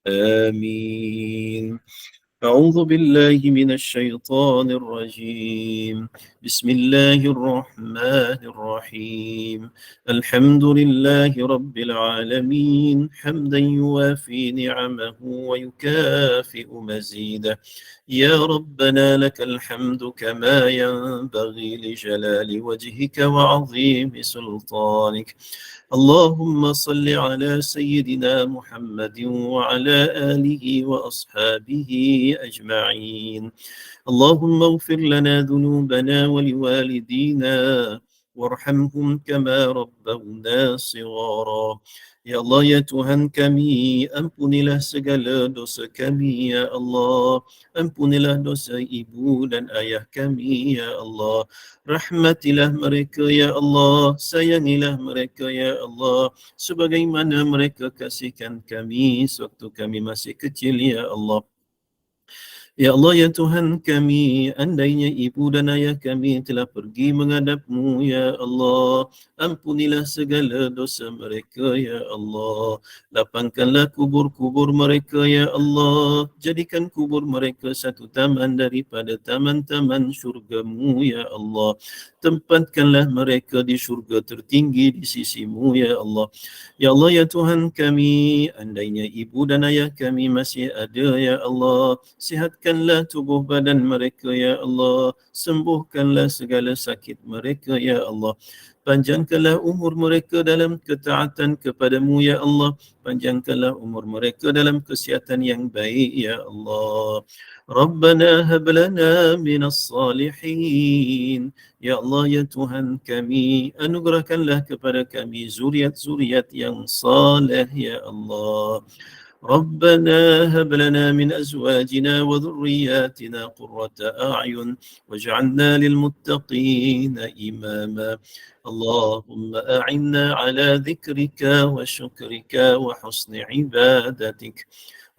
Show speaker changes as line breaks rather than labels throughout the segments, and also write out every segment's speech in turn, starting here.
آمين. أعوذ بالله من الشيطان الرجيم. بسم الله الرحمن الرحيم. الحمد لله رب العالمين حمدا يوافي نعمه ويكافئ مزيده. يا ربنا لك الحمد كما ينبغي لجلال وجهك وعظيم سلطانك. اللهم صل على سيدنا محمد وعلى آله وأصحابه أجمعين. اللهم اغفر لنا ذنوبنا ولوالدينا وارحمهم كما ربونا صغارا. Ya Allah, ya Tuhan kami, ampunilah segala dosa kami, ya Allah. Ampunilah dosa ibu dan ayah kami, ya Allah. Rahmatilah mereka, ya Allah. Sayangilah mereka, ya Allah. Sebagaimana mereka kasihkan kami sewaktu kami masih kecil, ya Allah. Ya Allah, ya Tuhan kami, andainya ibu dan ayah kami telah pergi menghadap-Mu, ya Allah, ampunilah segala dosa mereka, ya Allah. Lapangkanlah kubur-kubur mereka, ya Allah. Jadikan kubur mereka satu taman daripada taman-taman syurga-Mu, ya Allah. Tempatkanlah mereka di syurga tertinggi di sisi-Mu, ya Allah. Ya Allah, ya Tuhan kami, andainya ibu dan ayah kami masih ada, ya Allah, sihatkanlah tubuh badan mereka, ya Allah. Sembuhkanlah segala sakit mereka, ya Allah. Panjangkanlah umur mereka dalam ketaatan kepadamu, ya Allah. Panjangkanlah umur mereka dalam kesihatan yang baik, ya Allah. Rabbana hab lana minas salihin. Ya Allah, ya Tuhan kami, anugerahkanlah kepada kami zuriat-zuriat yang saleh, ya Allah. ربنا هب لنا من أزواجنا وذرياتنا قرة أعين واجعلنا للمتقين إماما. اللهم أعنا على ذكرك وشكرك وحسن عبادتك.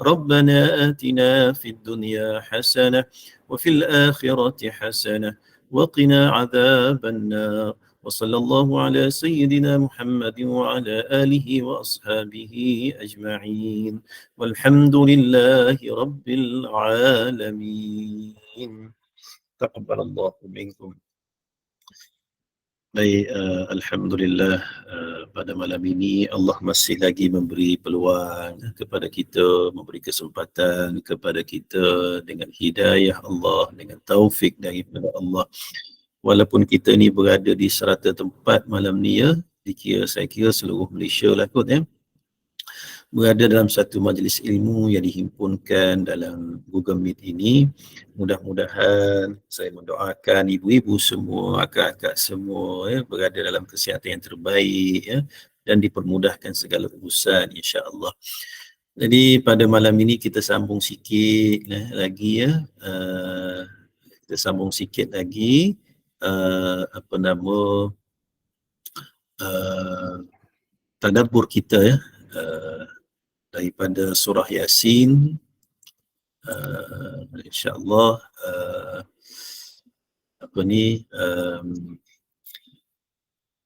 ربنا آتنا في الدنيا حسنة وفي الآخرة حسنة وقنا عذاب النار. وصلى الله على سيدنا محمد وعلى آله وأصحابه أجمعين والحمد لله رب العالمين. تقبل الله منكم. Baik, Alhamdulillah, pada malam ini Allah masih lagi memberi peluang kepada kita, memberi kesempatan kepada kita dengan hidayah Allah, dengan taufik daripada Allah. Walaupun kita ni berada di serata tempat malam ni, ya, saya kira seluruh Malaysia lah kot, ya, berada dalam satu majlis ilmu yang dihimpunkan dalam Google Meet ini. Mudah-mudahan saya mendoakan ibu-ibu semua, akak-akak semua, ya, berada dalam kesihatan yang terbaik, ya, dan dipermudahkan segala urusan, insya-Allah. Jadi pada malam ini kita sambung sikit lagi, ya. Kita sambung sikit lagi tadabbur kita, ya, daripada surah Yasin. InsyaAllah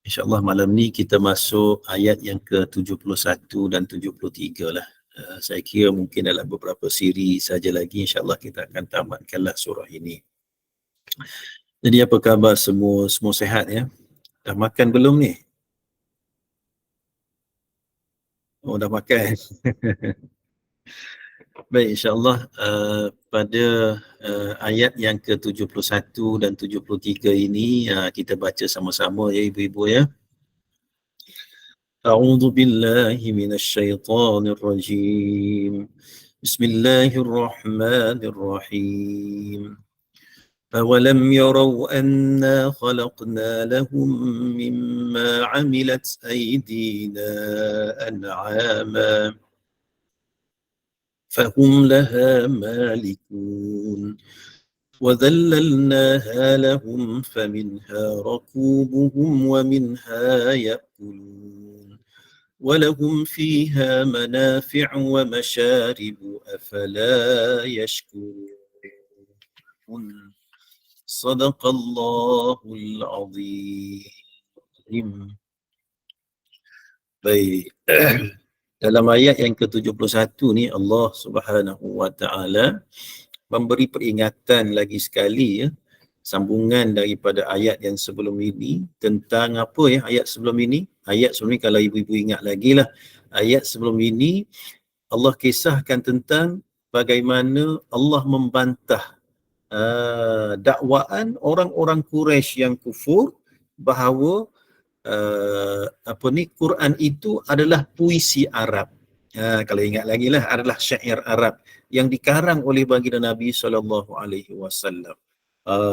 InsyaAllah malam ni kita masuk ayat yang ke-71 dan 73 lah. Saya kira mungkin dalam beberapa siri saja lagi insyaAllah kita akan tamatkanlah surah ini. Jadi apa khabar semua? Semua sihat, ya? Dah makan belum ni? Oh, dah makan. Baik, insyaAllah pada ayat yang ke-71 dan 73 ini kita baca sama-sama, ya ibu-ibu, ya. A'udzu billahi minasyaitonir rajim. Bismillahirrahmanirrahim. أولم يروا أنا خلقنا لهم مما عملت أيدينا أنعاما فهم لها مالكون وذللناها لهم فمنها ركوبهم ومنها يأكلون ولهم فيها منافع ومشارب أفلا يشكرون. صدق الله العظيم. Baik. Dalam ayat yang ke-71 ni Allah Subhanahu wa taala memberi peringatan lagi sekali ya, sambungan daripada ayat yang sebelum ini tentang apa ya ayat sebelum ini? Ayat sebelum ini kalau ibu-ibu ingat lagi lah. Ayat sebelum ini Allah kisahkan tentang bagaimana Allah membantah dakwaan orang-orang Quraisy yang kufur bahawa Quran itu adalah puisi Arab. Kalau ingat lagi lah, adalah syair Arab yang dikarang oleh baginda Nabi SAW.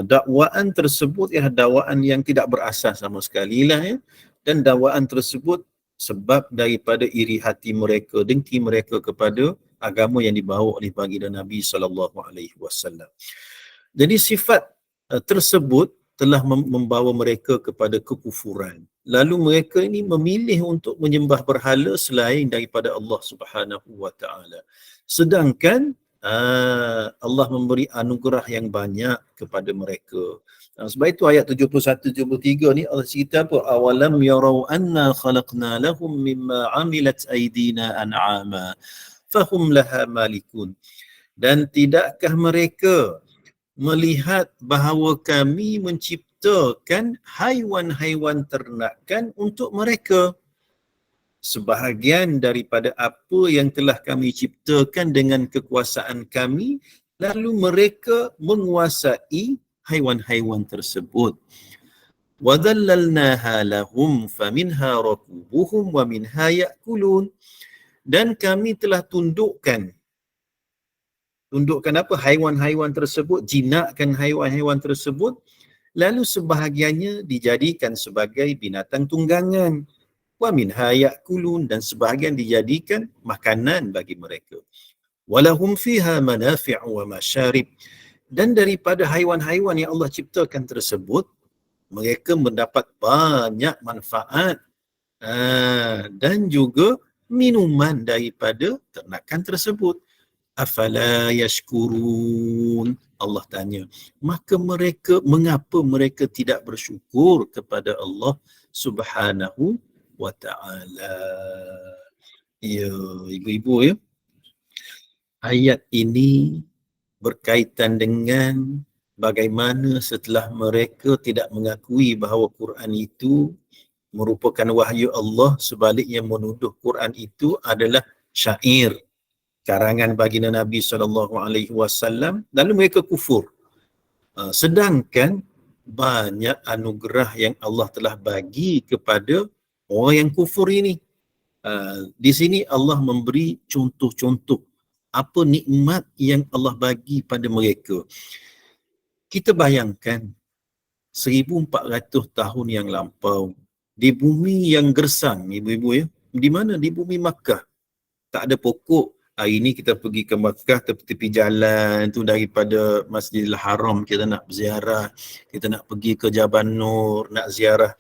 Dakwaan tersebut ialah dakwaan yang tidak berasas sama sekali lah ya. Dan dakwaan tersebut sebab daripada iri hati mereka, dengki mereka kepada agama yang dibawa oleh baginda Nabi SAW. Jadi sifat tersebut telah membawa mereka kepada kekufuran. Lalu mereka ini memilih untuk menyembah berhala selain daripada Allah Subhanahu wa taala. Sedangkan Allah memberi anugerah yang banyak kepada mereka. Sebab itu ayat 71-73 ni Allah cerita apa? Awalam yarau anna khalaqna lahum mimma amilat aydina an'ama fahum laha malikun. Dan tidakkah mereka melihat bahawa kami menciptakan haiwan-haiwan ternakan untuk mereka, sebahagian daripada apa yang telah kami ciptakan dengan kekuasaan kami, lalu mereka menguasai haiwan-haiwan tersebut. وَذَلَّلْنَاهَا لَهُمْ فَمِنْهَا رَكُوبُهُمْ وَمِنْهَا يَأْكُلُونَ. Dan kami telah tundukkan apa? Haiwan-haiwan tersebut, jinakkan haiwan-haiwan tersebut, lalu sebahagiannya dijadikan sebagai binatang tunggangan. Wa minha ya'kulun, dan sebahagian dijadikan makanan bagi mereka. Walahum fiha manafi'u wa masyarib. Dan daripada haiwan-haiwan yang Allah ciptakan tersebut, mereka mendapat banyak manfaat dan juga minuman daripada ternakan tersebut. Afala yashkurun, Allah tanya, mengapa mereka tidak bersyukur kepada Allah Subhanahu wa ta'ala. Ya, ibu-ibu ya, ayat ini berkaitan dengan bagaimana setelah mereka tidak mengakui bahawa Quran itu merupakan wahyu Allah, sebaliknya menuduh Quran itu adalah syair, karangan baginda Nabi SAW, lalu mereka kufur. Sedangkan banyak anugerah yang Allah telah bagi kepada orang yang kufur ini. Di sini Allah memberi contoh-contoh apa nikmat yang Allah bagi pada mereka. Kita bayangkan 1400 tahun yang lampau, di bumi yang gersang, ibu-ibu ya, di mana? Di bumi Makkah. Tak ada pokok. Hari ini kita pergi ke Makkah, tepi jalan tu daripada Masjidil Haram, kita nak berziarah, kita nak pergi ke Jabal Nur, nak ziarah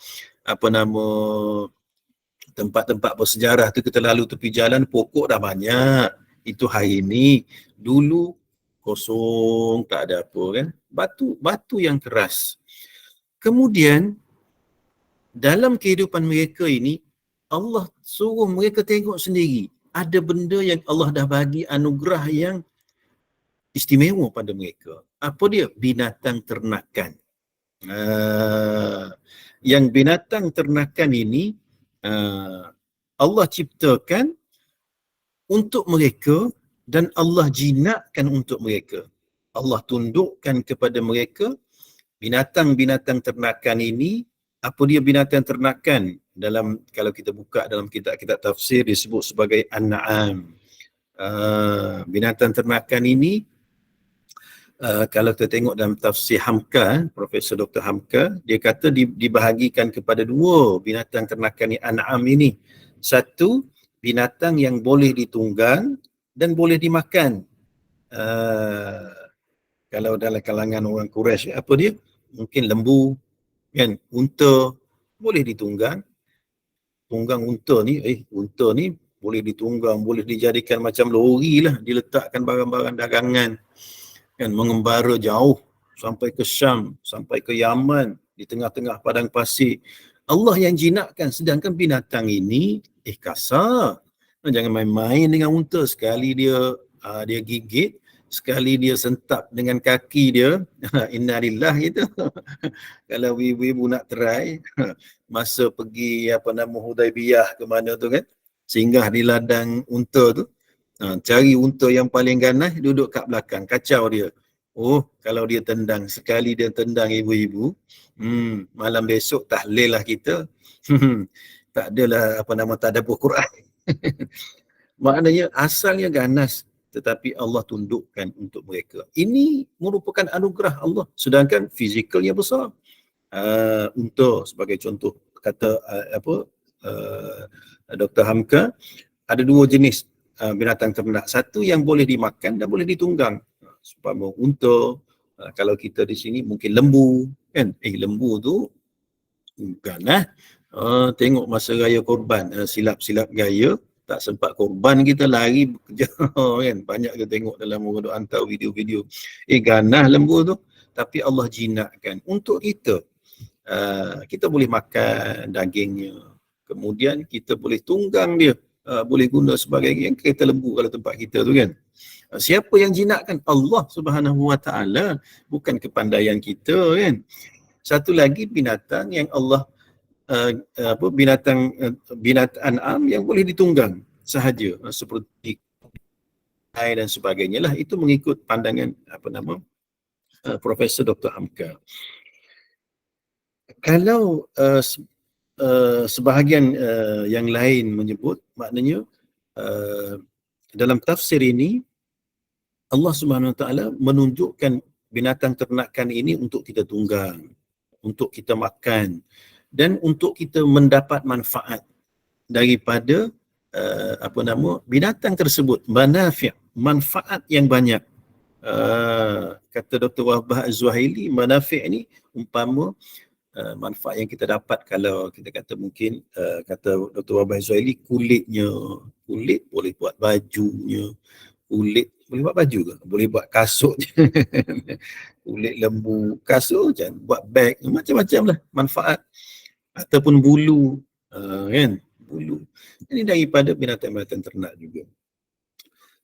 tempat-tempat bersejarah tu, kita lalu tepi jalan, pokok dah banyak. Itu hari ini. Dulu kosong, tak ada apa kan. Batu yang keras. Kemudian dalam kehidupan mereka ini, Allah suruh mereka tengok sendiri. Ada benda yang Allah dah bagi anugerah yang istimewa pada mereka. Apa dia? Binatang ternakan. Yang binatang ternakan ini Allah ciptakan untuk mereka dan Allah jinakkan untuk mereka. Allah tundukkan kepada mereka binatang-binatang ternakan ini. Apa dia binatang ternakan? Kalau kita buka dalam kitab-kitab tafsir disebut sebagai An-Na'am. Binatang ternakan ini kalau kita tengok dalam tafsir Hamka, Profesor Dr. Hamka, dia kata dibahagikan kepada dua binatang ternakan ni, An'am ini. Satu, binatang yang boleh ditunggang dan boleh dimakan. Kalau dalam kalangan orang Quraisy, apa dia? Mungkin lembu, kan, unta boleh ditunggang. Tunggang unta ni boleh ditunggang, boleh dijadikan macam lori lah, diletakkan barang-barang dagangan, kan, mengembara jauh sampai ke Syam, sampai ke Yaman, di tengah-tengah padang pasir. Allah yang jinakkan, sedangkan binatang ini kasar. Jangan main-main dengan unta. Sekali dia gigit, sekali dia sentap dengan kaki dia, innalillah gitu. Kalau ibu-ibu nak try, masa pergi Hudaibiyah ke mana tu kan, singgah di ladang unta tu, cari unta yang paling ganas, duduk kat belakang, kacau dia. Oh, kalau dia tendang, sekali dia tendang ibu-ibu, malam besok tahlil lah kita. Tak adalah tadabbur Quran. Maknanya asalnya ganas, tetapi Allah tundukkan untuk mereka. Ini merupakan anugerah Allah, sedangkan fizikalnya besar. Unta sebagai contoh, kata Dr. Hamka, ada dua jenis binatang ternak. Satu yang boleh dimakan dan boleh ditunggang. Supaya unta, kalau kita di sini mungkin lembu, kan? Lembu tu ganas. Tengok masa raya korban, silap-silap gaya, tak sempat korban kita lari bekerja kan. Banyak kita tengok dalam orang hantar video-video. Ganas lembu tu, tapi Allah jinakkan untuk kita. Kita boleh makan dagingnya, kemudian kita boleh tunggang dia, boleh guna sebagai kereta lembu kalau tempat kita tu kan. Siapa yang jinakkan? Allah Subhanahu Wa Taala, bukan kepandaian kita kan. Satu lagi binatang yang Allah binatang an'am yang boleh ditunggang sahaja, seperti air dan sebagainya lah. Itu mengikut pandangan Profesor Dr. Hamka. Kalau sebahagian yang lain menyebut, maknanya dalam tafsir ini Allah Subhanahu Wa Taala menunjukkan binatang ternakan ini untuk kita tunggang, untuk kita makan, dan untuk kita mendapat manfaat daripada binatang tersebut. Manfaat yang banyak. Kata Dr. Wahbah Az-Zuhaili, manafi' ini umpama manfaat yang kita dapat kalau kita kata mungkin kata Dr. Wahbah Az-Zuhaili, kulit boleh buat bajunya, kulit boleh buat baju ke? Boleh buat kasut. Kulit lembu, kasut je, buat beg, macam-macam lah manfaat. Ataupun bulu, kan? Bulu. Ini daripada binatang-binatang ternak juga.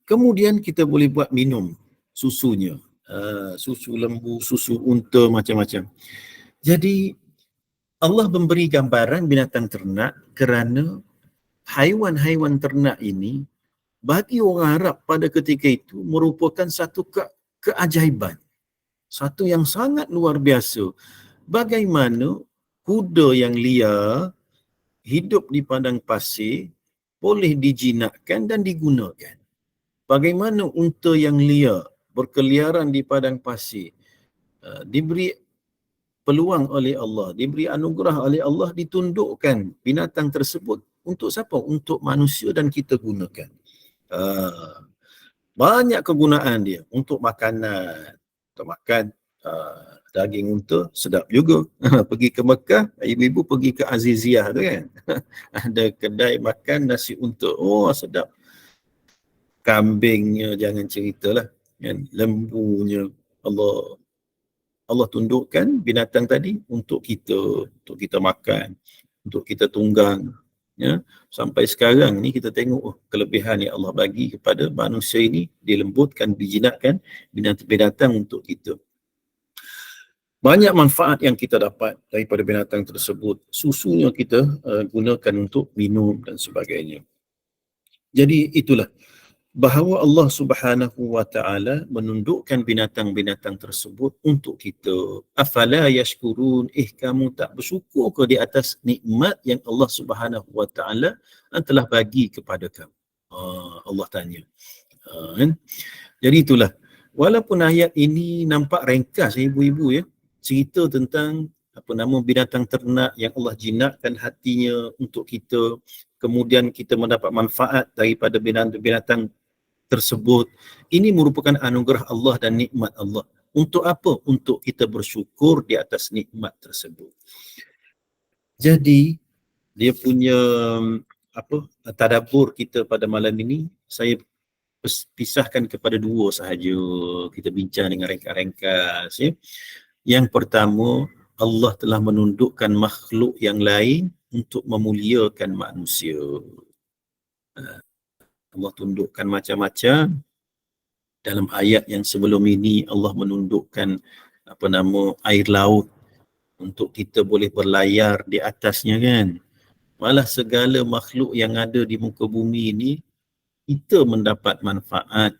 Kemudian kita boleh buat minum susunya. Susu lembu, susu unta, macam-macam. Jadi Allah memberi gambaran binatang ternak kerana haiwan-haiwan ternak ini bagi orang Arab pada ketika itu merupakan satu keajaiban. Satu yang sangat luar biasa. Bagaimana kuda yang liar hidup di padang pasir boleh dijinakkan dan digunakan. Bagaimana unta yang liar berkeliaran di padang pasir diberi peluang oleh Allah, diberi anugerah oleh Allah, ditundukkan binatang tersebut untuk siapa? Untuk manusia dan kita gunakan. Banyak kegunaan dia untuk makanan, untuk makan. Daging unta sedap juga. Pergi ke Mekah, ibu-ibu pergi ke Aziziyah tu kan. Ada kedai makan nasi unta. Oh, sedap. Kambingnya jangan ceritalah, kan. Lembunya, Allah tundukkan binatang tadi untuk kita makan, untuk kita tunggang. Ya, sampai sekarang ni kita tengok kelebihan yang Allah bagi kepada manusia ini, dilembutkan, dijinakkan binatang-binatang untuk kita. Banyak manfaat yang kita dapat daripada binatang tersebut. Susunya kita gunakan untuk minum dan sebagainya. Jadi itulah bahawa Allah Subhanahu Wa Taala menundukkan binatang-binatang tersebut untuk kita. Afala yashkurun, kamu tak bersyukur ke di atas nikmat yang Allah Subhanahu Wa Taala telah bagi kepada kamu? Allah tanya. Kan? Jadi itulah. Walaupun ayat ini nampak ringkas ibu-ibu ya, cerita tentang binatang ternak yang Allah jinakkan hatinya untuk kita, kemudian kita mendapat manfaat daripada binatang tersebut. Ini merupakan anugerah Allah dan nikmat Allah. Untuk apa? Untuk kita bersyukur di atas nikmat tersebut. Jadi dia punya tadabbur kita pada malam ini, saya pisahkan kepada dua sahaja. Kita bincang dengan ringkas-ringkas ya. Yang pertama, Allah telah menundukkan makhluk yang lain untuk memuliakan manusia. Allah tundukkan macam-macam. Dalam ayat yang sebelum ini Allah menundukkan air laut untuk kita boleh berlayar di atasnya kan. Malah segala makhluk yang ada di muka bumi ini kita mendapat manfaat.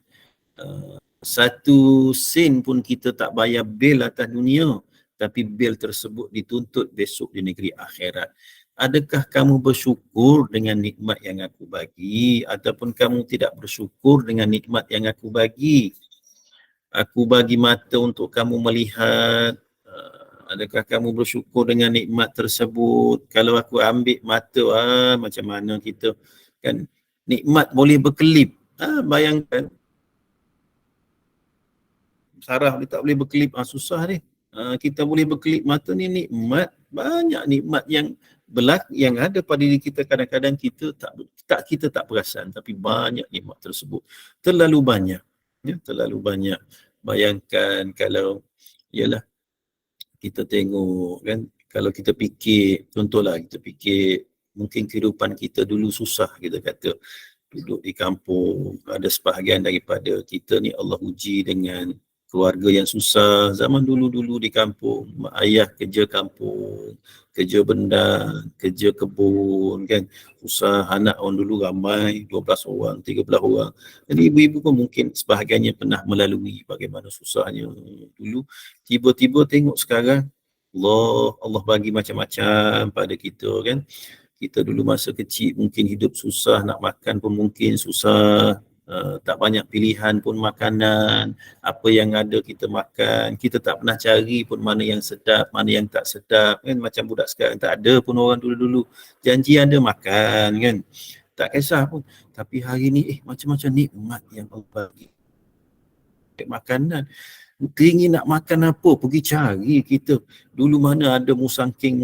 Satu sen pun kita tak bayar bil atas dunia, tapi bil tersebut dituntut besok di negeri akhirat. Adakah kamu bersyukur dengan nikmat yang aku bagi ataupun kamu tidak bersyukur dengan nikmat yang aku bagi? Aku bagi mata untuk kamu melihat. Adakah kamu bersyukur dengan nikmat tersebut? Kalau aku ambil mata, macam mana kita kan nikmat boleh berkelip. Bayangkan saraf dia tak boleh berkelip, susah ni. Kita boleh berkelip mata ni nikmat, banyak nikmat yang yang ada pada diri kita, kadang-kadang kita tak perasan, tapi banyak nikmat tersebut. Terlalu banyak. Ya, terlalu banyak. Bayangkan kalau ialah kita tengok kan, kalau kita fikir, contohlah kita fikir mungkin kehidupan kita dulu susah, kita kata duduk di kampung, ada sebahagian daripada kita ni Allah uji dengan keluarga yang susah. Zaman dulu-dulu di kampung, mak ayah kerja kampung, kerja bendang, kerja kebun kan, susah. Anak orang dulu ramai, 12 orang, 13 orang. Jadi ibu-ibu pun mungkin sebahagiannya pernah melalui bagaimana susahnya dulu. Tiba-tiba tengok sekarang Allah bagi macam-macam pada kita kan. Kita dulu masa kecil mungkin hidup susah, nak makan pun mungkin susah, tak banyak pilihan pun makanan, apa yang ada kita makan, kita tak pernah cari pun mana yang sedap, mana yang tak sedap kan. Macam budak sekarang tak ada pun, orang dulu-dulu janji ada makan kan, tak kisah pun. Tapi hari ni macam-macam nikmat yang Allah bagi. Makanan, teringin nak makan apa, pergi cari kita. Dulu mana ada musangking,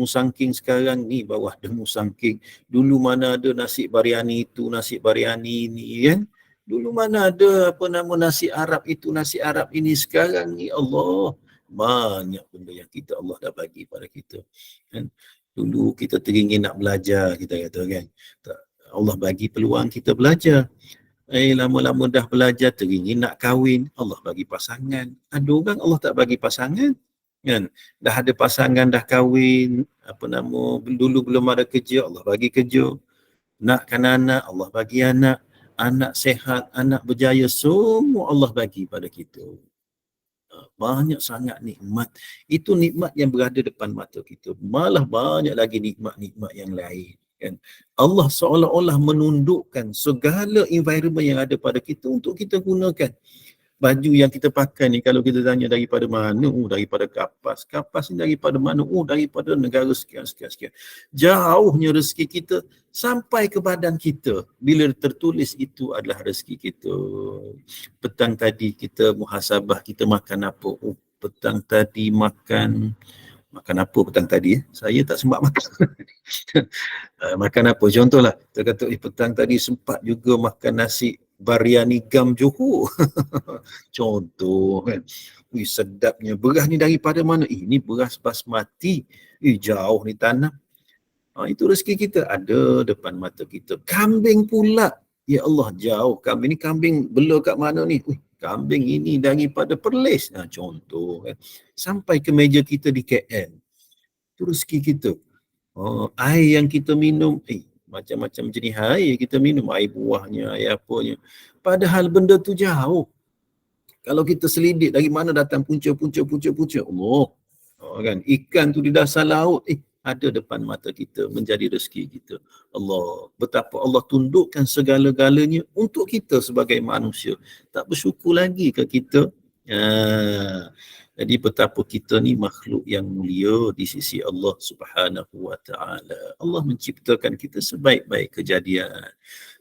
sekarang ni bawah ada musangking. Dulu mana ada nasi biryani itu, nasi biryani ini kan. Dulu mana ada nasi Arab itu, nasi Arab ini. Sekarang ni Allah, banyak benda yang Allah dah bagi pada kita kan. Dulu kita teringin nak belajar, kita kata kan, Allah bagi peluang kita belajar. Lama-lama dah belajar, teringin nak kahwin, Allah bagi pasangan. Ada orang Allah tak bagi pasangan kan. Dah ada pasangan, dah kahwin, dulu belum ada kerja, Allah bagi kerja. Nakkan anak, Allah bagi anak. Anak sehat, anak berjaya, semua Allah bagi pada kita. Banyak sangat nikmat. Itu nikmat yang berada depan mata kita. Malah banyak lagi nikmat-nikmat yang lain kan. Allah seolah-olah menundukkan segala environment yang ada pada kita untuk kita gunakan. Baju yang kita pakai ni, kalau kita tanya daripada mana, daripada kapas. Kapas ni daripada mana? Daripada negara sekian. Jauhnya rezeki kita sampai ke badan kita. Bila tertulis itu adalah rezeki kita. Petang tadi kita muhasabah, kita makan apa? Petang tadi makan apa petang tadi? Saya tak sempat makan. Makan apa? Contohlah, kita kata petang tadi sempat juga makan nasi biryani gam Johor. Contoh kan. Sedapnya. Beras ni daripada mana? Ini beras basmati. Jauh ni tanam. Itu rezeki kita ada depan mata kita. Kambing pula. Ya Allah, jauh. Kambing ni, kambing bela kat mana ni? Kambing ini daripada Perlis. Contoh kan. Sampai ke meja kita di KL. Itu rezeki kita. Air yang kita minum, macam-macam jenis air kita minum, air buahnya, air apanya. Padahal benda tu jauh. Kalau kita selidik dari mana datang punca. Allah. Kan? Ikan tu di dasar laut, ada depan mata kita, menjadi rezeki kita. Allah, betapa Allah tundukkan segala-galanya untuk kita sebagai manusia. Tak bersyukur lagi ke kita? Jadi betapa kita ni makhluk yang mulia di sisi Allah Subhanahu wa ta'ala. Allah menciptakan kita sebaik-baik kejadian.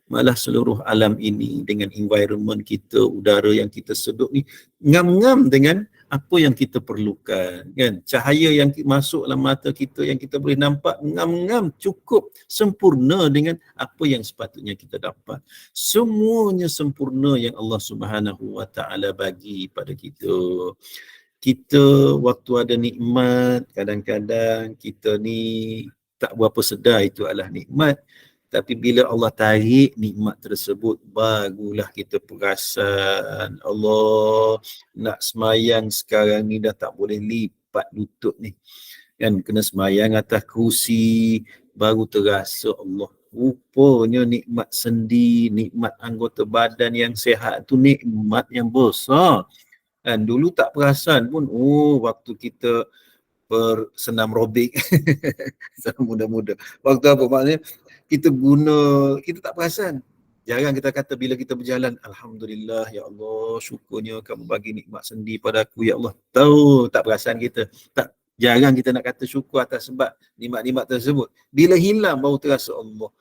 Malah seluruh alam ini dengan environment kita, udara yang kita sedut ni, ngam-ngam dengan apa yang kita perlukan kan. Cahaya yang masuk dalam mata kita yang kita boleh nampak, ngam-ngam cukup sempurna dengan apa yang sepatutnya kita dapat. Semuanya sempurna yang Allah Subhanahu wa ta'ala bagi pada kita. Kita waktu ada nikmat, kadang-kadang kita ni tak berapa sedar itu adalah nikmat. Tapi bila Allah tarik nikmat tersebut, barulah kita perasan, Allah, nak semayang sekarang ni dah tak boleh lipat lutut ni. Kan kena semayang atas kerusi, baru terasa Allah. Rupanya nikmat sendi, nikmat anggota badan yang sihat tu nikmat yang besar. Kan dulu tak perasan pun, waktu kita bersenam robik sama muda-muda. Waktu apa maknanya? Kita tak perasan. Jarang kita kata bila kita berjalan, Alhamdulillah, ya Allah, syukurnya kamu bagi nikmat sendi pada aku, ya Allah. Tahu, tak perasan kita. Jarang kita nak kata syukur atas sebab nikmat-nikmat tersebut. Bila hilang, baru terasa Allah.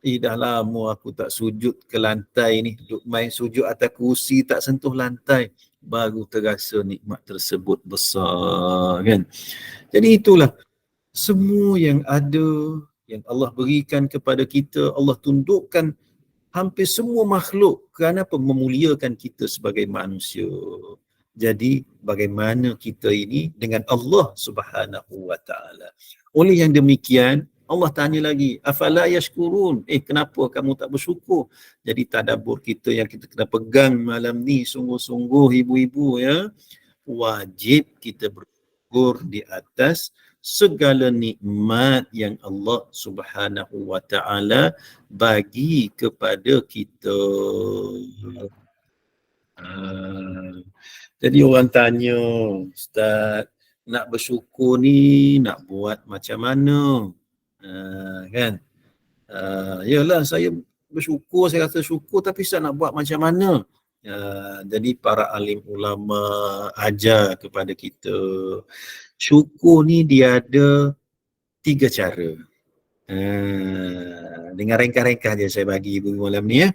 Dah lama aku tak sujud ke lantai ni. Duduk main sujud atas kursi, tak sentuh lantai. Baru terasa nikmat tersebut besar, kan? Jadi itulah semua yang ada, yang Allah berikan kepada kita, Allah tundukkan hampir semua makhluk kerana apa? Memuliakan kita sebagai manusia. Jadi bagaimana kita ini dengan Allah Subhanahu wa taala. Oleh yang demikian, Allah tanya lagi, afala yashkurun? Kenapa kamu tak bersyukur? Jadi tadabbur kita yang kita kena pegang malam ni sungguh-sungguh, ibu-ibu, ya. Wajib kita bersyukur di atas segala nikmat yang Allah Subhanahu wa taala bagi kepada kita. Jadi orang tanya, Ustaz, nak bersyukur ni nak buat macam mana? Kan? Yalah, saya bersyukur, saya rasa syukur, tapi saya nak buat macam mana? Jadi para alim ulama ajar kepada kita, syukur ni dia ada 3 cara. Dengan ringkas-ringkas je saya bagi ibu malam ni, ya.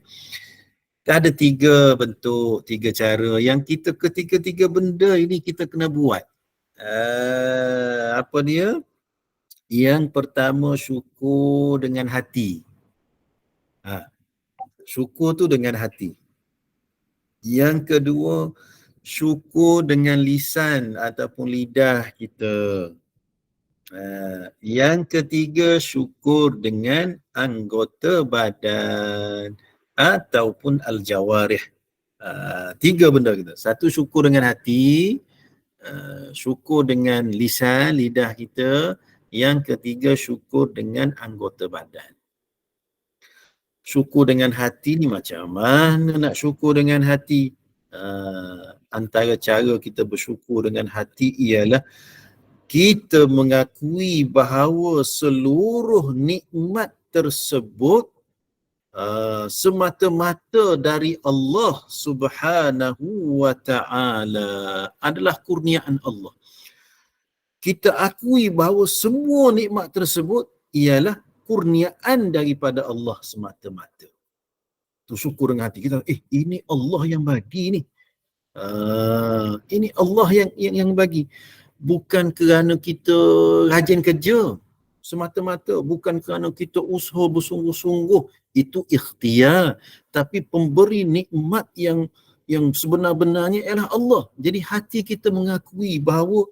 Ada 3 bentuk, 3 cara yang kita ketiga-tiga benda ini kita kena buat. Apa dia? Yang pertama, syukur dengan hati. Syukur tu dengan hati. Yang kedua, syukur dengan lisan ataupun lidah kita. Yang ketiga, syukur dengan anggota badan ataupun al-jawarih. 3 benda kita. Satu, syukur dengan hati. Syukur dengan lisan, lidah kita. Yang ketiga, syukur dengan anggota badan. Syukur dengan hati ni macam mana nak syukur dengan hati? Antara cara kita bersyukur dengan hati ialah kita mengakui bahawa seluruh nikmat tersebut semata-mata dari Allah Subhanahu wa ta'ala, adalah kurniaan Allah. Kita akui bahawa semua nikmat tersebut ialah kurniaan daripada Allah semata-mata. Tu syukur dengan hati kita. Ini Allah yang bagi ni. Ini Allah yang bagi. Bukan kerana kita rajin kerja semata-mata, bukan kerana kita usaha bersungguh-sungguh, itu ikhtiar, tapi pemberi nikmat yang sebenar-benarnya ialah Allah. Jadi hati kita mengakui bahawa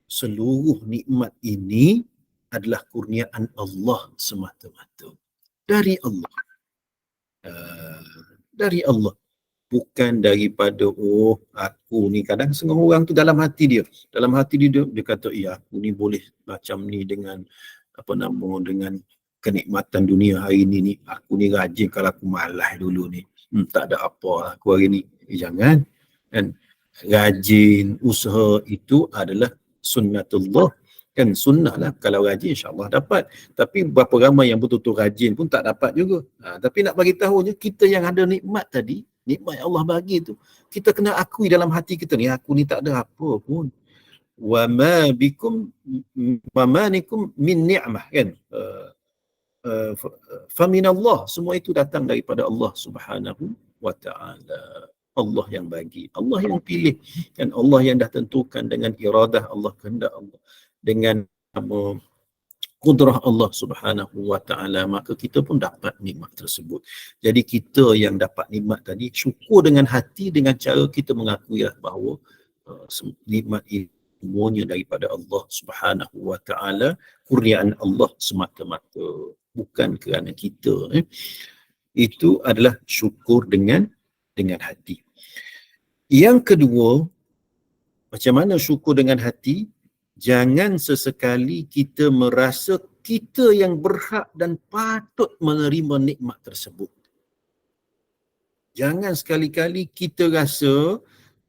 seluruh nikmat ini adalah kurniaan Allah semata-mata. Dari Allah. Dari Allah. Bukan daripada, aku ni. Kadang setengah orang tu dalam hati dia. Dalam hati dia kata, aku ni boleh macam ni dengan, dengan kenikmatan dunia hari ni. Aku ni rajin, kalau aku malas dulu ni. Tak ada apa aku hari ni. Jangan. Kan? Rajin, usaha itu adalah sunnatullah. Kan sunnah lah, kalau rajin insyaAllah dapat. Tapi berapa ramai yang betul-betul rajin pun tak dapat juga. Tapi nak bagi tahunya, kita yang ada nikmat tadi, nikmat yang Allah bagi tu, kita kena akui dalam hati kita ni, aku ni tak ada apa pun. Wa ma bikum min ni'mah, kan? Fa min Allah, semua itu datang daripada Allah Subhanahu wa ta'ala. Allah yang bagi, Allah yang pilih, kan? Allah yang dah tentukan dengan iradah Allah, kehendak Allah, dengan kudrah Allah Subhanahu wa ta'ala, maka kita pun dapat nikmat tersebut. Jadi kita yang dapat nikmat tadi, syukur dengan hati, dengan cara kita mengakui bahawa nikmat ini semuanya daripada Allah Subhanahu wa taala, kurniaan Allah semata-mata, bukan kerana kita. Itu adalah syukur dengan hati. Yang kedua, macam mana syukur dengan hati? Jangan sesekali kita merasa kita yang berhak dan patut menerima nikmat tersebut. Jangan sekali-kali kita rasa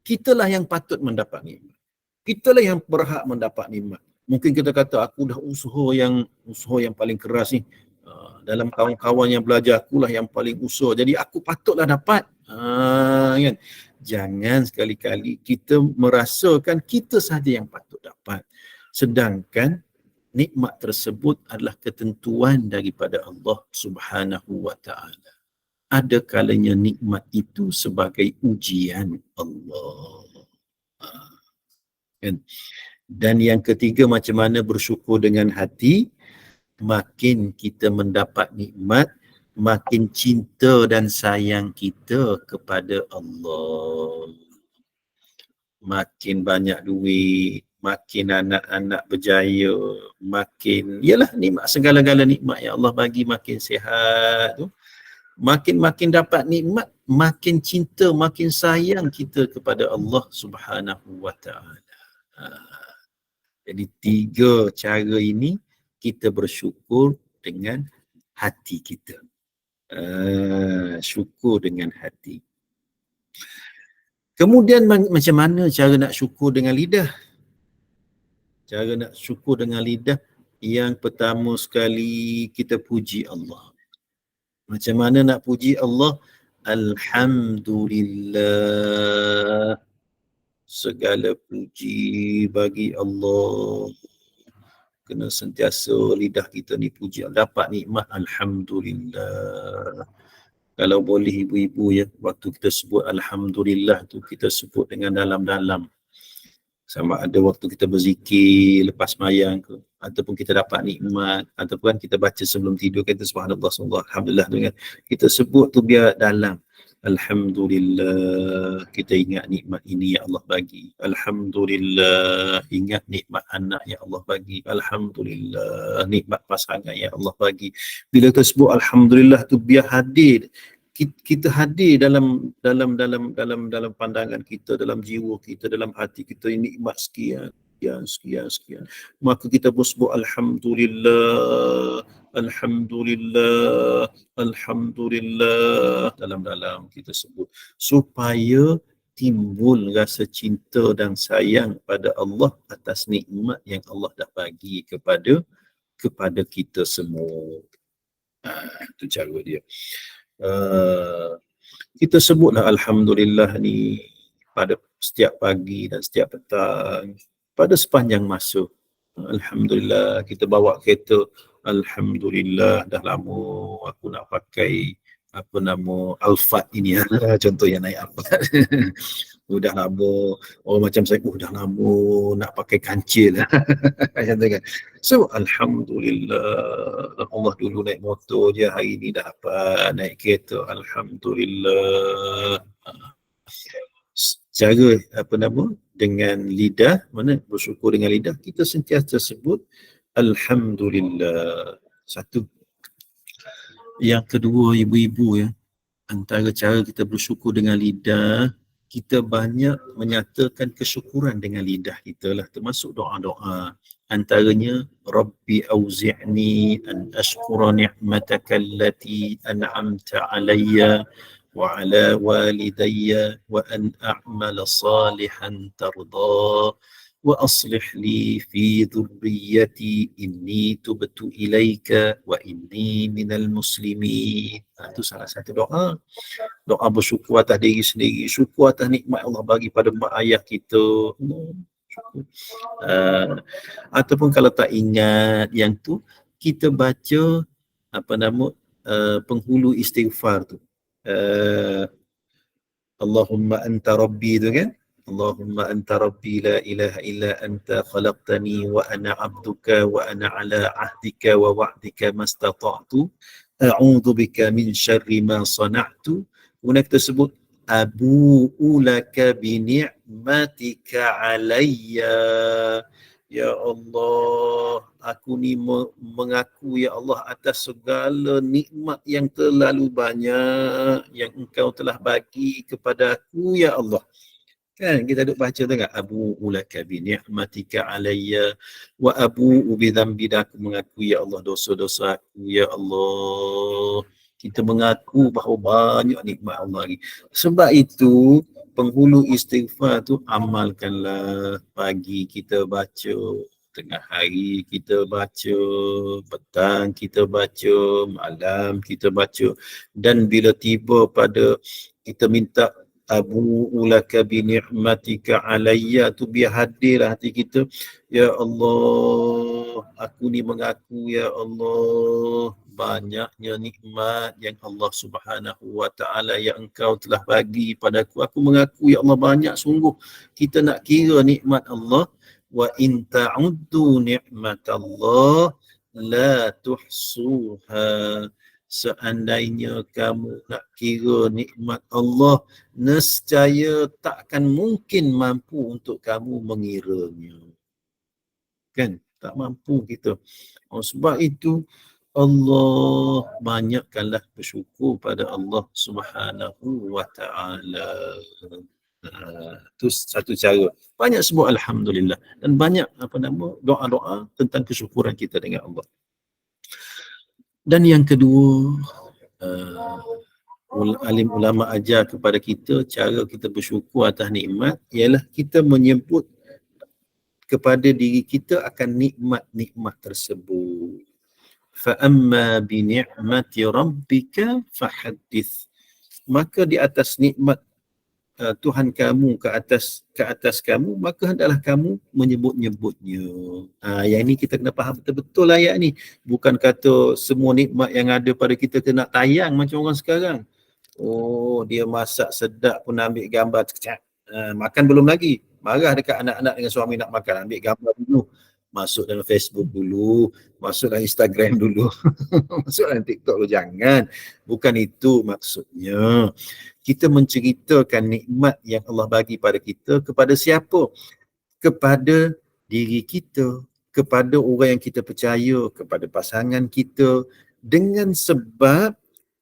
kitalah yang patut mendapat nikmat. Kitalah yang berhak mendapat nikmat. Mungkin kita kata aku dah usaha yang paling keras ni. Dalam kawan-kawan yang belajar, akulah yang paling usaha. Jadi aku patutlah dapat. Kan? Jangan sekali-kali kita merasakan kita sahaja yang patut dapat. Sedangkan nikmat tersebut adalah ketentuan daripada Allah Subhanahu wa taala. Ada kalanya nikmat itu sebagai ujian Allah. Kan? Dan yang ketiga, macam mana bersyukur dengan hati? Makin kita mendapat nikmat, makin cinta dan sayang kita kepada Allah. Makin banyak duit, makin anak-anak berjaya, makin, yalah, nikmat, segala-gala nikmat yang Allah bagi, makin sihat tu, makin dapat nikmat, makin cinta, makin sayang kita kepada Allah Subhanahu wa taala. Jadi 3 cara ini kita bersyukur dengan hati kita. Syukur dengan hati. Kemudian macam mana cara nak syukur dengan lidah? Cara nak syukur dengan lidah, yang pertama sekali kita puji Allah. Macam mana nak puji Allah? Alhamdulillah. Segala puji bagi Allah. Kena sentiasa lidah kita ni puji, dapat nikmat alhamdulillah. Kalau boleh ibu-ibu ya, waktu kita sebut alhamdulillah tu kita sebut dengan dalam-dalam. Sama ada waktu kita berzikir lepas sembahyang ke, ataupun kita dapat nikmat, ataupun kita baca sebelum tidur, kita subhanallah, alhamdulillah tu kan. Kita sebut tu biar dalam. Alhamdulillah, kita ingat nikmat ini yang Allah bagi. Alhamdulillah, ingat nikmat anak yang Allah bagi. Alhamdulillah, nikmat pasangan yang Allah bagi. Bila kita sebut alhamdulillah tu biar hadir, kita hadir dalam pandangan kita, dalam jiwa kita, dalam hati kita, nikmat sekian. Maka kita bersebut alhamdulillah, alhamdulillah, alhamdulillah, dalam kita sebut, supaya timbul rasa cinta dan sayang pada Allah atas nikmat yang Allah dah bagi kepada kita semua. Itu cara dia. Kita sebutlah alhamdulillah ni pada setiap pagi dan setiap petang, pada sepanjang masa. Alhamdulillah, kita bawa kereta, alhamdulillah, dah lama aku nak pakai apa nama Alphard ini, contoh yang naik Alphard. Dah lama, orang macam saya, dah lama nak pakai kancil. Macam tu kan. So alhamdulillah, Allah dulu naik motor je, hari ni dah dapat naik kereta, alhamdulillah. Cara apa nama dengan lidah, mana bersyukur dengan lidah, kita sentiasa sebut alhamdulillah. Satu. Yang kedua, ibu-ibu ya, antara cara kita bersyukur dengan lidah, kita banyak menyatakan kesyukuran dengan lidah kita lah, termasuk doa-doa. Antaranya, Rabbi auzi'ni an ashkura ni'mataka allati an'amta alayya wa ala walidayya wa an a'mala salihan tarda wa aslih li fi dhurriyyati inni tubtu ilaika wa inni minal muslimin. Itu salah satu doa. Doa bersyukur atas diri sendiri, syukur atas nikmat Allah bagi pada mak ayah kita. Ataupun kalau tak ingat yang tu, kita baca apa nama penghulu istighfar tu. Allahumma anta rabbi tu kan. Allahumma anta rabbi la ilaha illa anta khalaqtani wa ana abduka wa ana ala ahdika wa wa'dika mastata'tu a'udzu bika min syarri ma sana'tu. Kemudian kita sebut abu'u laka bi ni'matika alayya. Ya Allah, aku ni mengaku ya Allah atas segala nikmat yang terlalu banyak yang Engkau telah bagi kepada aku ya Allah. Kan kita duk baca tu kan, abu ulaka bi ni'matika alayya wa abu bi dhanbi, aku mengaku ya Allah dosa-dosa aku ya Allah. Kita mengaku bahawa banyak nikmat Allah lagi. Sebab itu penghulu istighfar tu amalkanlah. Pagi kita baca, tengah hari kita baca, petang kita baca, malam kita baca, dan bila tiba pada kita minta abu ulaka bi ni'matika alayya tu, biar hadirlah hati kita. Ya Allah, aku ni mengaku ya Allah banyaknya nikmat yang Allah Subhanahu wa taala yang Engkau telah bagi padaku. Aku mengaku ya Allah banyak sungguh. Kita nak kira nikmat Allah, wa in ta'uddu ni'matallah la tuhsuha. Seandainya kamu nak kira nikmat Allah, nescaya takkan mungkin mampu untuk kamu mengiranya. Kan? Tak mampu kita. Sebab itu Allah, banyakkanlah bersyukur pada Allah Subhanahu wa taala. Itu satu cara. Banyak sebut alhamdulillah dan banyak doa-doa tentang kesyukuran kita dengan Allah. Dan yang kedua, alim ulama ajar kepada kita cara kita bersyukur atas nikmat ialah kita menyebut kepada diri kita akan nikmat-nikmat tersebut. Fa amma bi ni'mati rabbika fahaddits. Maka di atas nikmat Tuhan kamu ke atas kamu, maka hendaklah kamu menyebut-nyebutnya. Yang ini kita kena faham betul-betul ayat ni. Bukan kata semua nikmat yang ada pada kita kena tayang macam orang sekarang. Oh, dia masak sedap pun ambil gambar sekejap. Makan belum lagi. Marah dekat anak-anak dengan suami nak makan. Ambil gambar dulu. Masuk dalam Facebook dulu. Masuk dalam Instagram dulu. Masuk dalam TikTok dulu. Jangan. Bukan itu maksudnya. Kita menceritakan nikmat yang Allah bagi pada kita kepada siapa? Kepada diri kita, kepada orang yang kita percaya, kepada pasangan kita, dengan sebab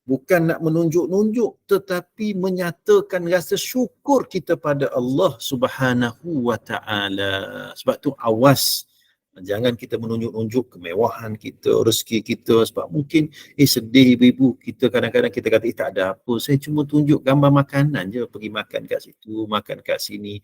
bukan nak menunjuk-nunjuk tetapi menyatakan rasa syukur kita pada Allah Subhanahu wa taala. Sebab tu awas, jangan kita menunjuk-nunjuk kemewahan kita, rezeki kita. Sebab mungkin sedih ibu-ibu, kita kadang-kadang kita kata tak ada apa, saya cuma tunjuk gambar makanan je, pergi makan kat situ, makan kat sini.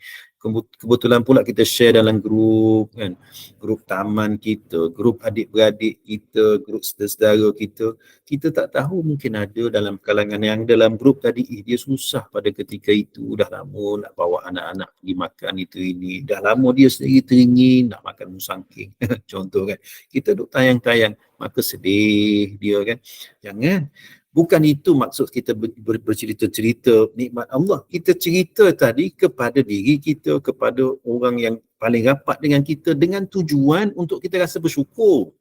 Kebetulan pula kita share dalam grup kan, grup taman kita, grup adik-beradik kita, grup saudara kita. Kita tak tahu mungkin ada dalam kalangan yang dalam grup tadi, dia susah pada ketika itu, dah lama nak bawa anak-anak pergi makan itu ini, dah lama dia sendiri teringin nak makan musangking. Contoh kan, kita duk tayang-tayang, maka sedih dia kan. Jangan. Bukan itu maksud kita bercerita-cerita nikmat Allah. Kita cerita tadi kepada diri kita, kepada orang yang paling rapat dengan kita, dengan tujuan untuk kita rasa bersyukur.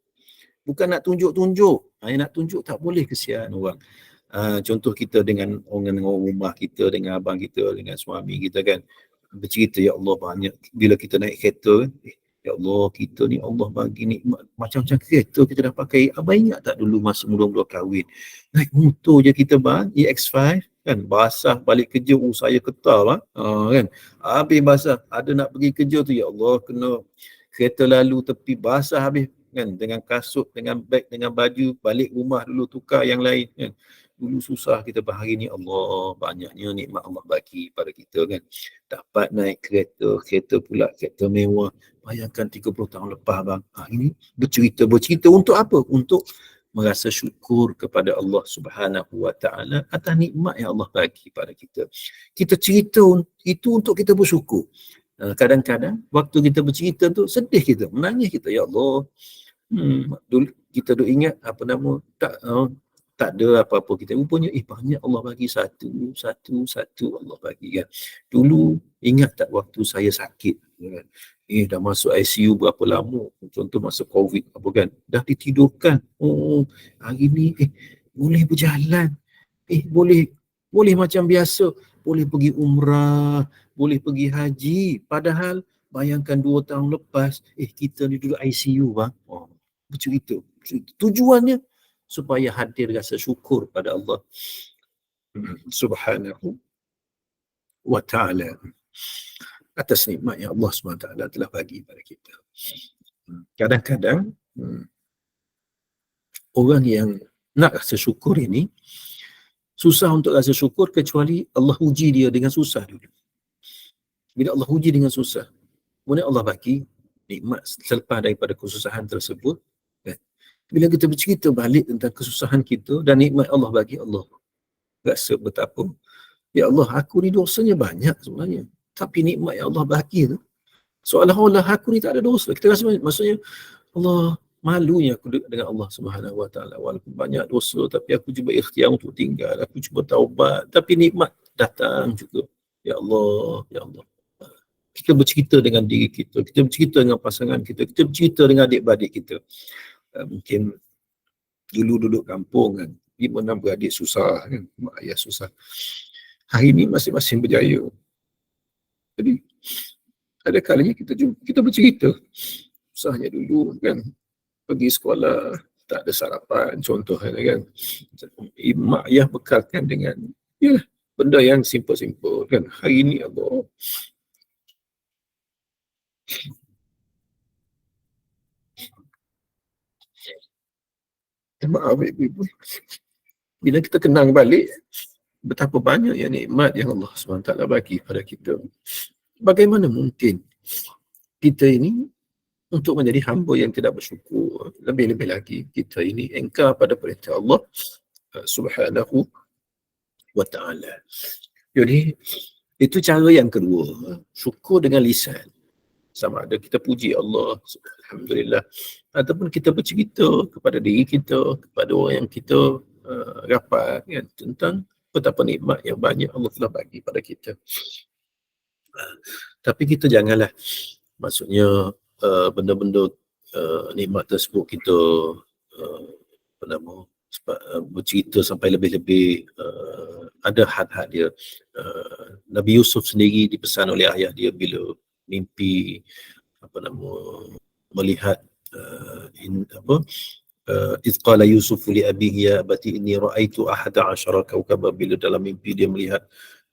Bukan nak tunjuk-tunjuk. Yang nak tunjuk tak boleh, kesian orang. Contoh kita dengan orang rumah kita, dengan abang kita, dengan suami kita kan. Bercerita, ya Allah banyak. Bila kita naik kereta kan, ya Allah, kita ni Allah bagi nikmat macam-macam kereta kita dah pakai. Abang ingat tak dulu masa mula-mula kahwin, naik motor je kita bang, EX5 kan, basah balik kerja, saya ketar bang, kan, habis basah, ada nak pergi kerja tu, ya Allah, kena kereta lalu tepi basah habis kan, dengan kasut, dengan beg, dengan baju, balik rumah dulu tukar yang lain kan. Dulu susah kita, hari ni Allah banyaknya nikmat Allah bagi pada kita kan. Dapat naik kereta pula kereta mewah. Bayangkan 30 tahun lepas bang. Ini bercerita untuk apa? Untuk merasa syukur kepada Allah Subhanahu wa taala atas nikmat yang Allah bagi pada kita. Kita cerita itu untuk kita bersyukur. Kadang-kadang waktu kita bercerita tu sedih kita, menangis kita, ya Allah. Dulu kita duk ingat tak ada apa-apa kita, rupanya banyak Allah bagi, satu Allah bagi kan. Dulu ingat tak waktu saya sakit kan? Dah masuk ICU berapa lama, contoh masa COVID apa kan, dah ditidurkan, hari ni boleh berjalan, boleh Boleh macam biasa, boleh pergi umrah, boleh pergi haji, padahal bayangkan 2 tahun lepas, kita ni duduk ICU bang. Bercerita. Tujuannya supaya hadir rasa syukur pada Allah Subhanahu wa ta'ala atas nikmat yang Allah SWT telah bagi pada kita. Kadang-kadang orang yang nak rasa syukur ini susah untuk rasa syukur kecuali Allah uji dia dengan susah dulu. Bila Allah uji dengan susah, kemudian Allah bagi nikmat selepas daripada kesusahan tersebut, kan? Bila kita bercerita balik tentang kesusahan kita dan nikmat Allah bagi, Allah rasa betapa, ya Allah, aku ni dosanya banyak sebenarnya, tapi nikmat yang Allah bagi tu seolah-olah aku ni tak ada dosa. Kita rasa maksudnya, Allah, malunya aku dengan Allah Subhanahu Wa Taala, walaupun banyak dosa tapi aku cuba ikhtiar untuk tinggal, aku cuba taubat, tapi nikmat datang juga. Ya Allah, ya Allah. Kita bercerita dengan diri kita, kita bercerita dengan pasangan kita, kita bercerita dengan adik-beradik kita. Mungkin dulu duduk kampung kan, 5-6 beradik susah kan, mak ayah susah. Hari ini masing-masing berjaya. Jadi ada kalanya kita bercerita susahnya dulu kan, pergi sekolah tak ada sarapan contohnya kan, mak ayah bekalkan dengan benda yang simple-simple kan. Hari ini Allah maaf ibu-ibu, bila kita kenang balik betapa banyak yang nikmat yang Allah SWT bagi pada kita, bagaimana mungkin kita ini untuk menjadi hamba yang tidak bersyukur? Lebih-lebih lagi kita ini engkar pada perintah Allah Subhanahu wa ta'ala. Jadi itu cara yang kedua, syukur dengan lisan. Sama ada kita puji Allah, alhamdulillah, ataupun kita bercerita kepada diri kita, kepada orang yang kita rapat kan, tentang betapa nikmat yang banyak Allah telah bagi pada kita. Tapi kita janganlah, maksudnya benda-benda nikmat tersebut kita bercerita sampai lebih-lebih. Ada had-had dia. Nabi Yusuf sendiri dipesan oleh ayah dia bila mimpi melihat iz qala Yusuf li abihi ya abati inni ra'aitu 11 kawkaba, bila dalam mimpi dia melihat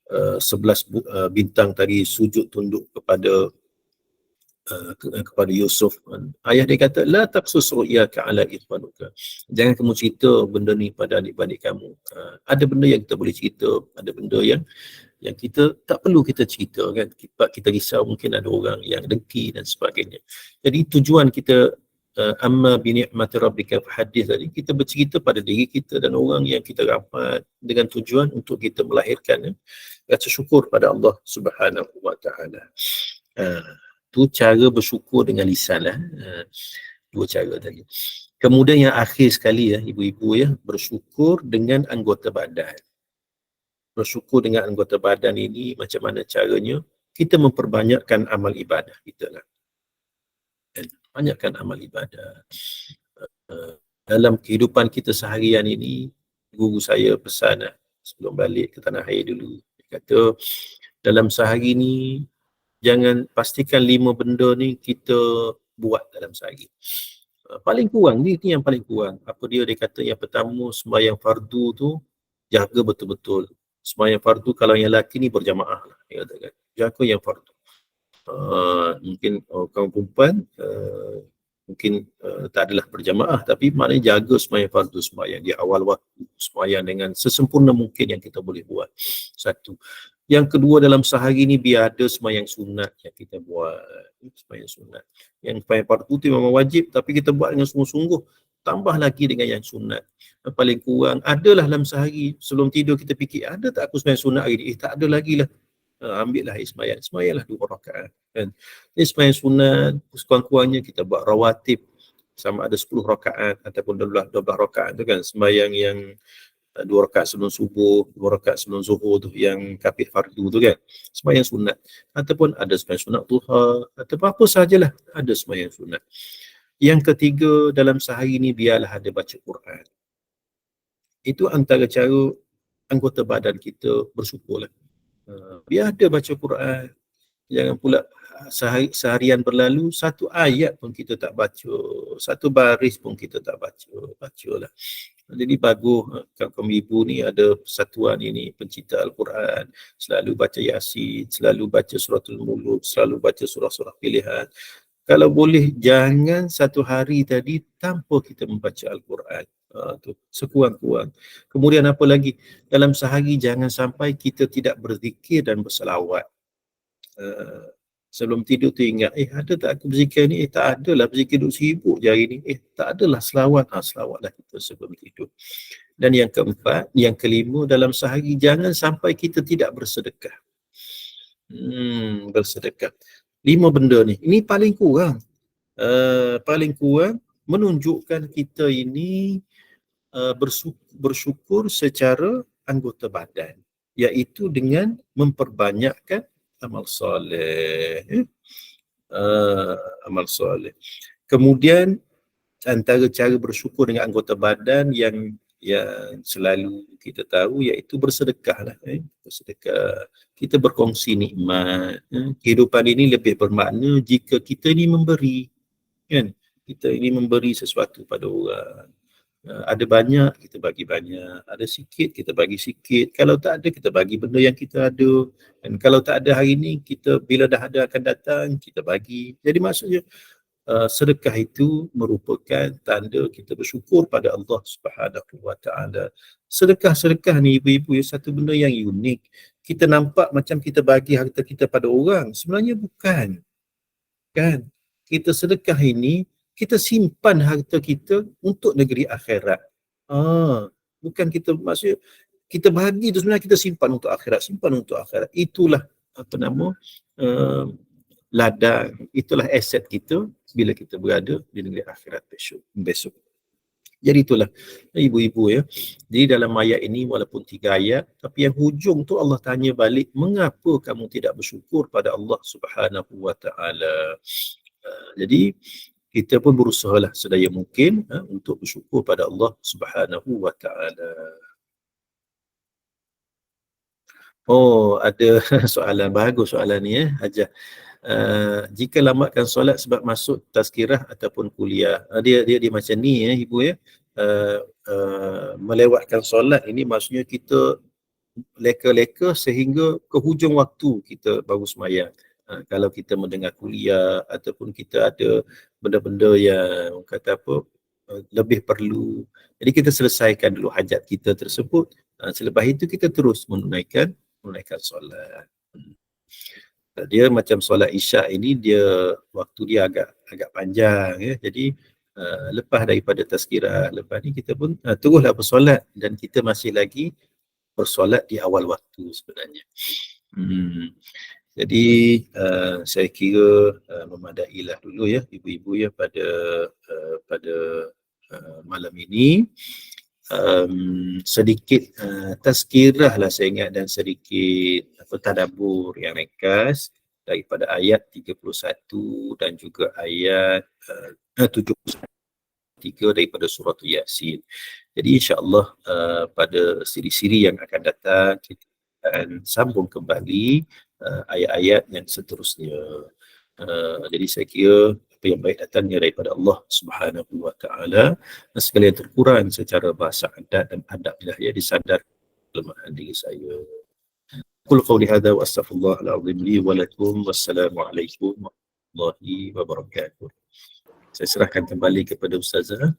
11 bintang tadi sujud tunduk kepada Yusuf. Ayah dia kata, la taqsus ru'yaka ala ikhwanuka, jangan kamu cerita benda ni pada adik-adik kamu. Ada benda yang kita boleh cerita, ada benda yang kita tak perlu kita cerita kan, sebab kita risau mungkin ada orang yang dengki dan sebagainya. Jadi tujuan kita amma bi ni'mati rabbika fahaddits tadi, kita bercerita pada diri kita dan orang yang kita rapat dengan tujuan untuk kita melahirkan rasa syukur pada Allah Subhanahu wa ta'ala. Itu cara bersyukur dengan lisan lah. Dua cara tadi. Kemudian yang akhir sekali ibu-ibu bersyukur dengan anggota badan. Bersyukur dengan anggota badan ini macam mana caranya? Kita memperbanyakkan amal ibadah kita lah. Banyakkan amal ibadah. Dalam kehidupan kita seharian ini, guru saya pesan sebelum balik ke tanah air dulu. Dia kata, dalam sehari ni jangan, pastikan 5 benda ni kita buat dalam sehari. Paling kurang, ni yang paling kurang. Apa dia kata, yang pertama, sembahyang fardu tu jaga betul-betul. Sembahyang fardu kalau yang lelaki ni berjamaah lah. Dia kata, jaga yang fardu. Mungkin kaum perempuan mungkin tak adalah berjamaah, tapi maknanya jaga sembahyang fardu, sembahyang di awal waktu, sembahyang dengan sesempurna mungkin yang kita boleh buat. Satu. Yang kedua, dalam sehari ni biar ada sembahyang sunat yang kita buat. Sembahyang sunat. Yang sembahyang fardu tu memang wajib, tapi kita buat dengan sungguh-sungguh. Tambah lagi dengan yang sunat. Paling kurang, adalah dalam sehari, sebelum tidur kita fikir, ada tak aku sembahyang sunat hari ni? Tak ada lagi lah. Ambillah sembahyang. Sembahyanglah 2 rakaat. Kan? Ini sembahyang sunat, sekurang-kurangnya kita buat rawatib. Sama ada 10 rakaat ataupun 12 rakaat tu kan. Sembahyang yang 2 rakaat sebelum subuh, 2 rakaat sebelum zuhur tu, yang kafir fardu tu kan, sembahyang sunat. Ataupun ada sembahyang sunat duha, ataupun apa sahajalah, ada sembahyang sunat. Yang ketiga, dalam sehari ni biarlah ada baca Quran. Itu antara cara anggota badan kita bersyukurlah. Biar ada baca Quran. Jangan pula seharian berlalu, satu ayat pun kita tak baca, satu baris pun kita tak baca. Bacalah. Jadi bagus kaum ibu ni ada persatuan ini, pencinta Al-Quran, selalu baca Yasin, selalu baca suratul Muluk, selalu baca surah-surah pilihan. Kalau boleh jangan satu hari tadi tanpa kita membaca Al-Quran. Tu sekurang-kurang. Kemudian apa lagi? Dalam sehari jangan sampai kita tidak berzikir dan berselawat. Sebelum tidur tu ingat, ada tak aku berzikir ni? Tak adalah, berzikir duk sibuk je hari ni. Tak adalah selawat. Selawatlah kita sebelum tidur. Dan yang keempat, yang kelima, dalam sehari jangan sampai kita tidak bersedekah. Bersedekah. 5 benda ni. Ini paling kurang. Paling kurang menunjukkan kita ini bersyukur secara anggota badan, iaitu dengan memperbanyakkan amal soleh. Amal soleh. Kemudian antara cara bersyukur dengan anggota badan yang selalu kita tahu iaitu bersedekah lah. Bersedekah. Kita berkongsi nikmat. Kehidupan ini lebih bermakna jika kita ini memberi. Kan? Kita ini memberi sesuatu pada orang. Ada banyak, kita bagi banyak. Ada sikit, kita bagi sikit. Kalau tak ada, kita bagi benda yang kita ada. Dan kalau tak ada hari ini, kita bila dah ada akan datang, kita bagi. Jadi maksudnya, sedekah itu merupakan tanda kita bersyukur pada Allah Subhanahu Wa Taala. Sedekah ni ibu-ibu satu benda yang unik. Kita nampak macam kita bagi harta kita pada orang, sebenarnya bukan. Kan? Kita sedekah ini, kita simpan harta kita untuk negeri akhirat. Bukan kita, maksudnya kita bagi tu sebenarnya kita simpan untuk akhirat. Itulah ladang, itulah aset kita bila kita berada di negeri akhirat besok. Jadi itulah ibu-ibu ya. Jadi dalam ayat ini walaupun 3 ayat, tapi yang hujung tu Allah tanya balik, mengapa kamu tidak bersyukur pada Allah Subhanahu Wa Taala? Jadi kita pun berusahalah sedaya mungkin untuk bersyukur pada Allah Subhanahu Wa Taala. Ada soalan bagus soalan ni Hajah. Jika lambatkan solat sebab masuk tazkirah ataupun kuliah. Dia macam ni ibu ya. Melewatkan solat ini maksudnya kita leka-leka sehingga ke hujung waktu kita baru sembahyang. Kalau kita mendengar kuliah ataupun kita ada benda-benda yang kata lebih perlu, jadi kita selesaikan dulu hajat kita tersebut. Selepas itu kita terus menunaikan solat. Dia macam solat isyak ini, dia waktu dia agak panjang ya. Jadi lepas daripada tazkirah, lepas ni kita pun teruslah bersolat dan kita masih lagi bersolat di awal waktu sebenarnya. Jadi saya kira memadailah dulu ya ibu-ibu ya pada malam ini. Sedikit tazkirah lah saya ingat dan sedikit tadabbur yang ringkas daripada ayat 31 dan juga ayat 73 daripada surah Yasin. Jadi insya-Allah pada siri-siri yang akan datang kita akan sambung kembali ayat-ayat yang seterusnya. Jadi saya kira apa yang baik datangnya daripada Allah Subhanahu Wa Taala, dan segala yang terkurang secara bahasa adat dan adablah ya disadar kelemahan diri saya. Qul qawli hadza wa astaghfirullahal azim li wa lakum. Wassalamualaikum warahmatullahi wabarakatuh. Saya serahkan kembali kepada Ustazah.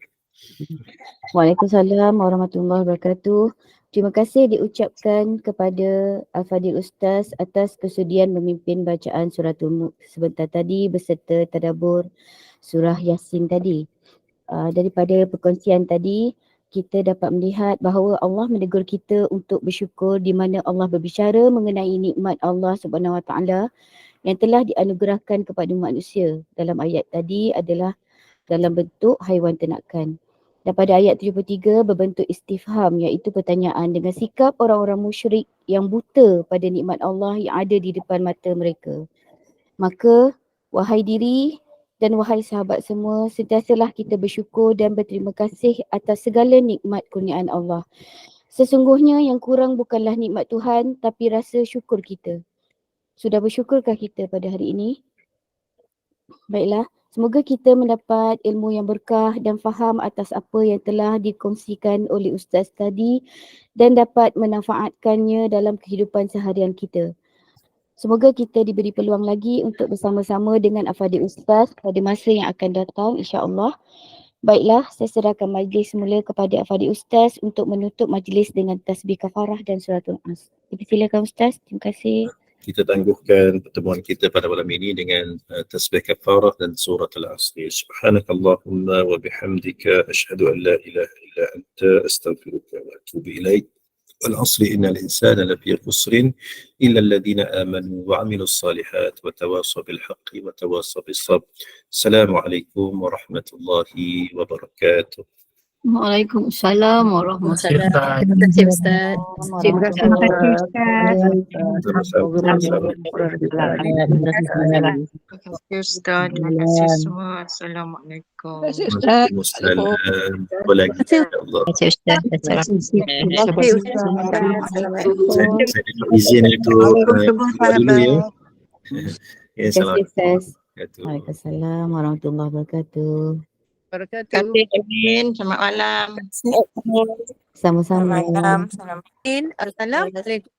Waalaikumsalam warahmatullahi wabarakatuh. Terima kasih diucapkan kepada Al-Fadhil Ustaz atas kesudian memimpin bacaan suratul Mulk sebentar tadi beserta tadabbur surah Yasin tadi. Daripada perkongsian tadi, kita dapat melihat bahawa Allah menegur kita untuk bersyukur di mana Allah berbicara mengenai nikmat Allah Subhanahu Wa Taala yang telah dianugerahkan kepada manusia. Dalam ayat tadi adalah dalam bentuk haiwan ternakan. Dan pada ayat 73 berbentuk istifham, iaitu pertanyaan dengan sikap orang-orang musyrik yang buta pada nikmat Allah yang ada di depan mata mereka. Maka wahai diri dan wahai sahabat semua, sentiasalah kita bersyukur dan berterima kasih atas segala nikmat kurniaan Allah. Sesungguhnya yang kurang bukanlah nikmat Tuhan tapi rasa syukur kita. Sudah bersyukurkah kita pada hari ini? Baiklah, semoga kita mendapat ilmu yang berkah dan faham atas apa yang telah dikongsikan oleh Ustaz tadi dan dapat memanfaatkannya dalam kehidupan seharian kita. Semoga kita diberi peluang lagi untuk bersama-sama dengan Al-Fadhil Ustaz pada masa yang akan datang, insya-Allah. Baiklah, saya serahkan majlis semula kepada Al-Fadhil Ustaz untuk menutup majlis dengan tasbih kafarah dan suratul As. Silakan Ustaz. Terima kasih.
Kita tangguhkan pertemuan kita pada malam ini dengan tasbih kafarah dan surah Al-Asr. Subhanakallahumma wa bihamdika asyhadu an la ilaha illa anta astaghfiruka wa atubu ilaik. والعصر إن الإنسان لفي خسر إلا الذين آمنوا وعملوا الصالحات وتواصوا بالحق وتواصوا بالصبر. السلام عليكم ورحمة الله وبركاته.
Waalaikumsalam warahmatullahi wabarakatuh. Terima kasih Ustaz.
Terima kasih Ustaz.
Terima kasih Ustaz. Terima kasih semua. Assalamualaikum.
Waalaikumsalam. Waalaikumsalam. Saya izin untuk keluar dulu ya. Ya,
Terima kasih Ustaz.
Assalamualaikum.
Waalaikumsalam warahmatullahi wabarakatuh.
Terima kasih Amin. Selamat malam.
Sama-sama.
Assalamualaikum.